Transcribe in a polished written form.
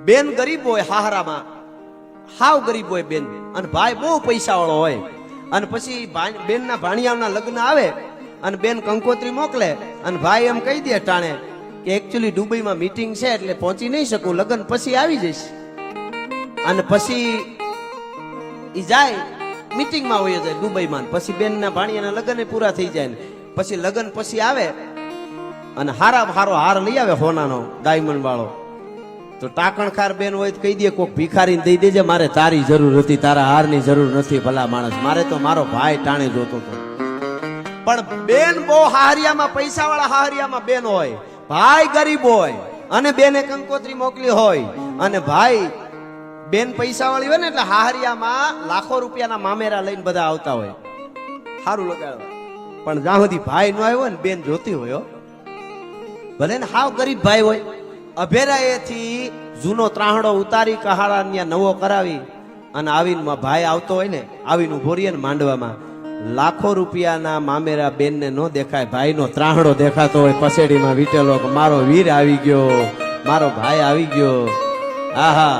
બેન ગરીબ હોય, હાહરામાં હાવ ગરીબ હોય બેન, અને ભાઈ બહુ પૈસા વાળો હોય, અને પછી બેનના ભાણિયાના લગ્ન આવે અને બેન કંકોત્રી મોકલે અને ભાઈ એમ કહી દે ટાણે કે એકચ્યુઅલી દુબઈમાં મીટિંગ છે એટલે પહોંચી નહીં શકું, લગ્ન પછી આવી જઈશ. અને પછી ઈ જાય મીટિંગમાં હોય જાય દુબઈમાં, પછી બેનના ભાણિયાના લગ્ન પૂરા થઈ જાય ને પછી લગ્ન પછી આવે અને હારો હાર લઈ આવે હોનાનો ડાયમંડ વાળો. તો ટાકણખાર બેન હોય તો કહી દે કોક ભિખારીને દઈ દેજે, મારે તારી જરૂર હતી, તારા હારની જરૂર નથી ભલા માણસ, મારે તો મારો ભાઈ ટાણે જોતો હતો. પણ બેન બહુ હાહરિયામાં, પૈસા વાળા હાહરિયામાં બેન હોય, ભાઈ ગરીબ હોય અને બેને કંકોત્રી મોકલી હોય, અને ભાઈ બેન પૈસા વાળી હોય ને એટલે હાહરિયામાં લાખો રૂપિયાના મામેરા લઈને બધા આવતા હોય સારું લગાડવા. પણ જ્યાં સુધી ભાઈ ન આવ્યો ને બેન જોતી હોય, ભલે ને હાવ ગરીબ ભાઈ હોય, અભેરાએથી જૂનો ત્રાહડો ઉતારી કહાડા નવો કરાવી અને આવીને ભાઈ આવતો હોય ને આવીને ઉભો રહીએ ને માંડવામાં, લાખો રૂપિયાના મામેરા બેન ને નો દેખાય, ભાઈ નો ત્રાહડો દેખાતો હોય પસેડીમાં વીટેલો, મારો વીર આવી ગયો, મારો ભાઈ આવી ગયો. આહા